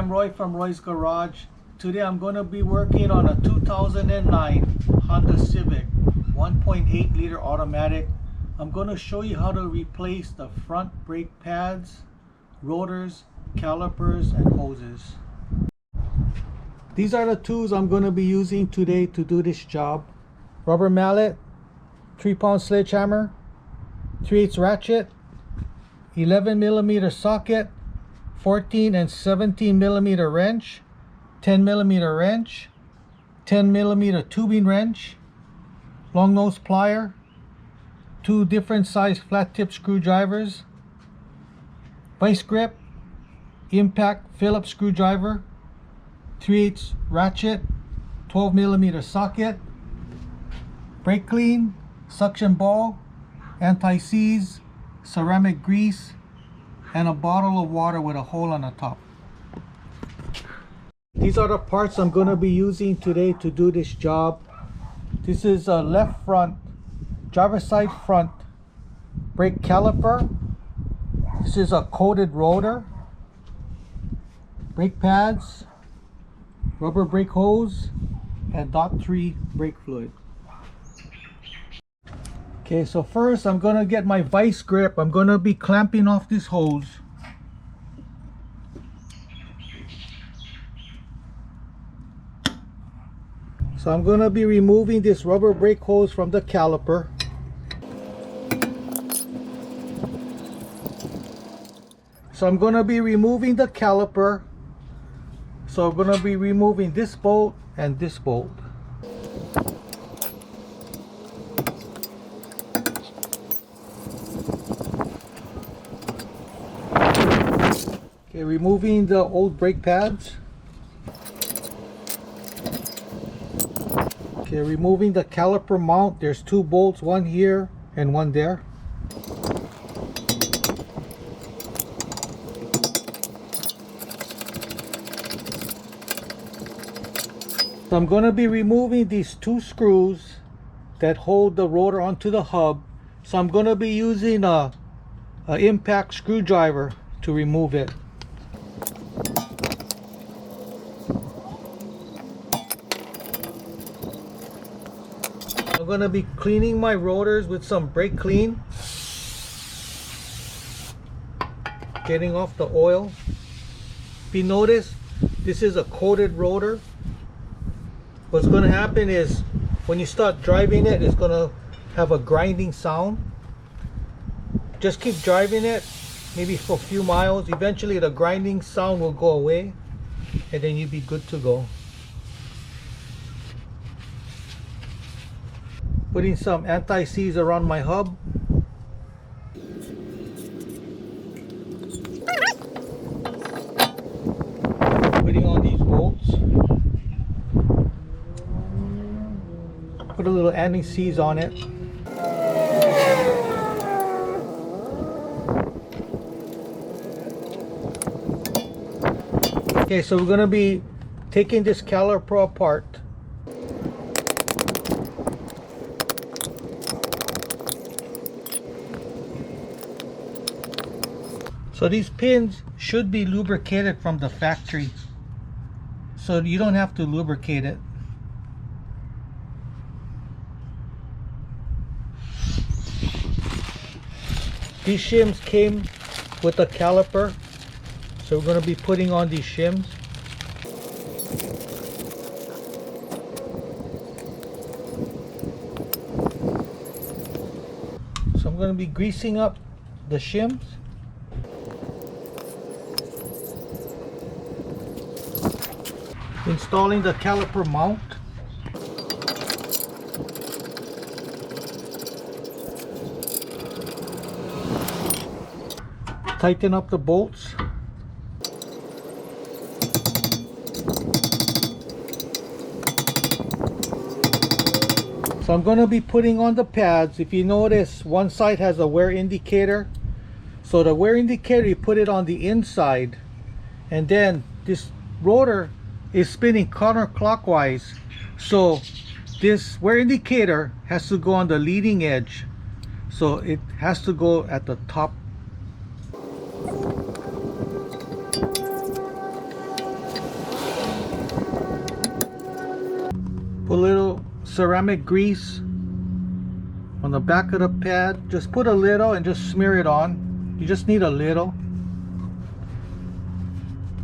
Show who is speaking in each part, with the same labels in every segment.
Speaker 1: I'm Roy from Roy's Garage. Today I'm going to be working on a 2009 Honda Civic 1.8 liter automatic. I'm going to show you how to replace the front brake pads, rotors, calipers, and hoses. These are the tools I'm going to be using today to do this job. Rubber mallet, 3-pound sledgehammer, 3/8 ratchet, 11mm socket, 14 and 17mm wrench, 10mm wrench, 10mm tubing wrench, long nose plier, 2 different size flat tip screwdrivers, vice grip, impact Phillips screwdriver, 3/8 ratchet, 12mm socket, brake clean, suction ball, anti-seize, ceramic grease, and a bottle of water with a hole on the top. These are the parts I'm going to be using today to do this job. This is a left front, driver's side front brake caliper. This is a coated rotor, brake pads, rubber brake hose, and .3 brake fluid. Okay, so first I'm going to get my vice grip. I'm going to be clamping off this hose. So I'm going to be removing this rubber brake hose from the caliper. So I'm going to be removing the caliper. So I'm going to be removing this bolt and this bolt. Okay, removing the old brake pads. Okay, removing the caliper mount. There's 2 bolts, one here and one there. So I'm going to be removing these 2 screws that hold the rotor onto the hub. So I'm going to be using a impact screwdriver to remove it. I'm going to be cleaning my rotors with some brake clean, getting off the oil. If you notice, this is a coated rotor. What's going to happen is when you start driving it, it's going to have a grinding sound. Just keep driving it, maybe for a few miles. Eventually the grinding sound will go away and then you'll be good to go. Putting some anti-seize around my hub. Putting on these bolts. Put a little anti-seize on it. Okay, so we're going to be taking this caliper apart. So these pins should be lubricated from the factory, so you don't have to lubricate it. These shims came with a caliper, so we're going to be putting on these shims. So I'm going to be greasing up the shims. Installing the caliper mount. Tighten up the bolts. So I'm going to be putting on the pads. If you notice, one side has a wear indicator. So the wear indicator, you put it on the inside, and then this rotor is spinning counterclockwise, so this wear indicator has to go on the leading edge, so it has to go at the top Put a little ceramic grease on the back of the pad. Just put a little and just smear it on. You just need a little.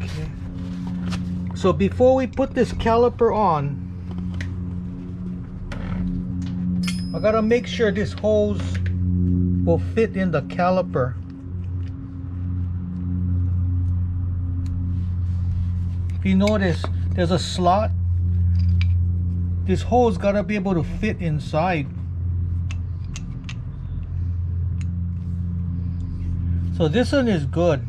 Speaker 1: Okay. So before we put this caliper on, I gotta make sure this hose will fit in the caliper. If you notice, there's a slot. This hose gotta be able to fit inside. So this one is good.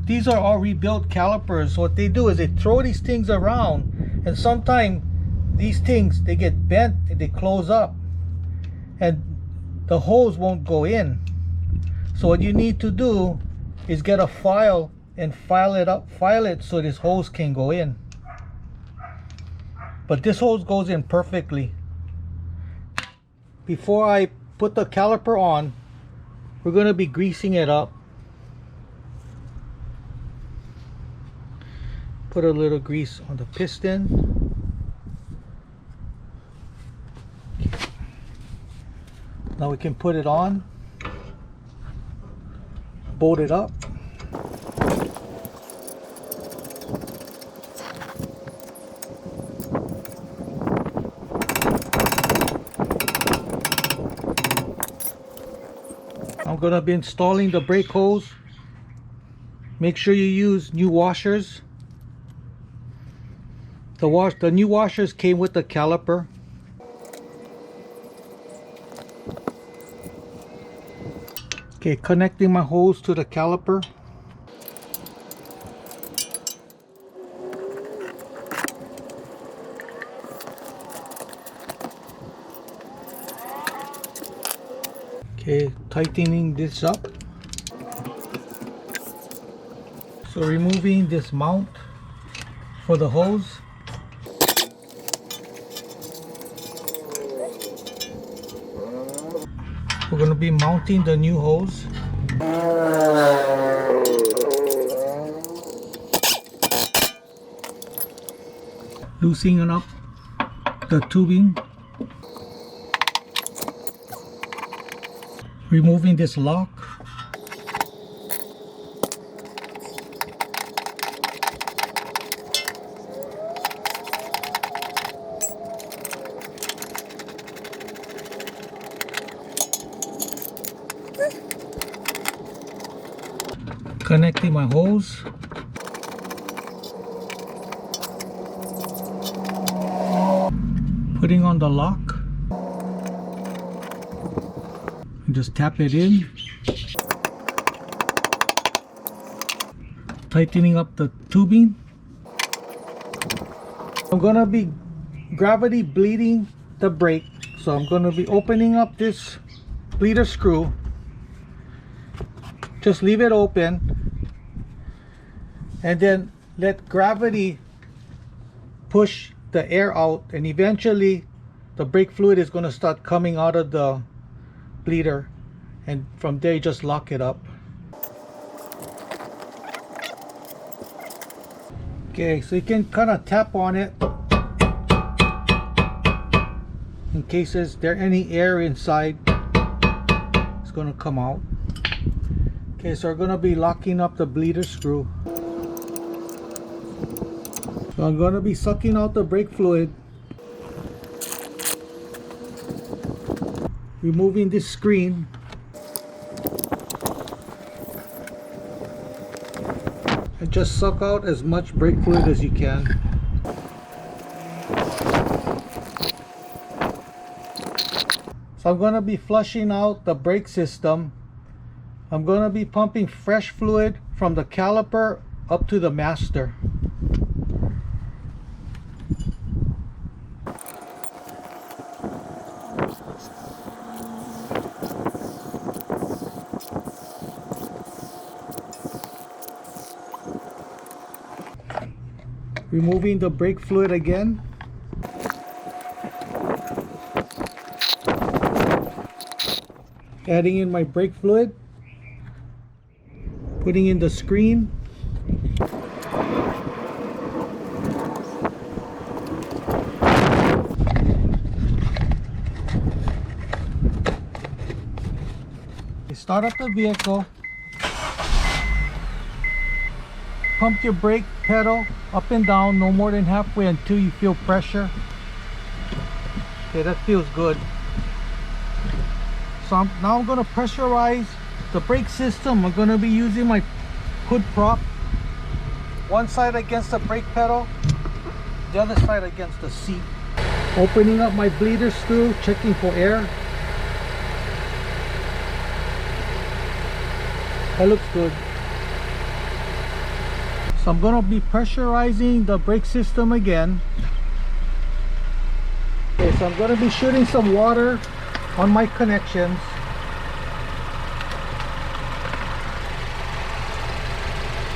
Speaker 1: These are all rebuilt calipers. What they do is they throw these things around, and sometimes these things, they get bent and they close up and the hose won't go in. So what you need to do is get a file and file it so this hose can go in. But this hose goes in perfectly. Before I put the caliper on, we're going to be greasing it up. Put a little grease on the piston. Now we can put it on, bolt it up. I'm going to be installing the brake hose. Make sure you use new washers. The new washers came with the caliper. Okay, connecting my hose to the caliper. Okay, tightening this up. So removing this mount for the hose. We're going to be mounting the new hose. Loosening up the tubing. Removing this lock. Connecting my hose. Putting on the lock. And just tap it in. Tightening up the tubing. I'm gonna be gravity bleeding the brake. So I'm gonna be opening up this bleeder screw. Just leave it open and then let gravity push the air out, and eventually the brake fluid is going to start coming out of the bleeder, and from there you just lock it up. Okay, so you can kind of tap on it in case there any air inside. It's going to come out. Okay, so we're going to be locking up the bleeder screw. So I'm going to be sucking out the brake fluid. Removing this screen. And just suck out as much brake fluid as you can. So I'm going to be flushing out the brake system. I'm going to be pumping fresh fluid from the caliper up to the master. Removing the brake fluid again. Adding in my brake fluid. Putting in the screen. start up the vehicle. Pump your brake pedal up and down, no more than halfway until you feel pressure. Okay, that feels good. So now I'm going to pressurize the brake system. I'm going to be using my hood prop. One side against the brake pedal, the other side against the seat. Opening up my bleeder screw, checking for air. That looks good. So I'm going to be pressurizing the brake system again. Okay, so I'm going to be shooting some water on my connections.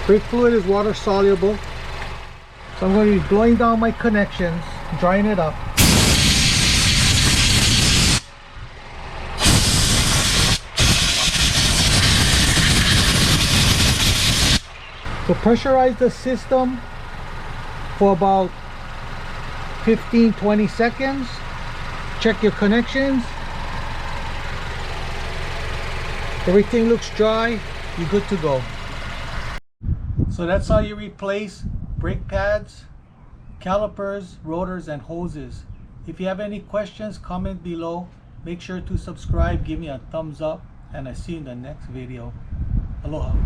Speaker 1: Brake fluid is water soluble. So I'm going to be blowing down my connections, drying it up. So pressurize the system for about 15-20 seconds. Check your connections. Everything looks dry, you're good to go. So that's how you replace brake pads, calipers, rotors, and hoses. If you have any questions, comment below. Make sure to subscribe, give me a thumbs up, and I see you in the next video. Aloha.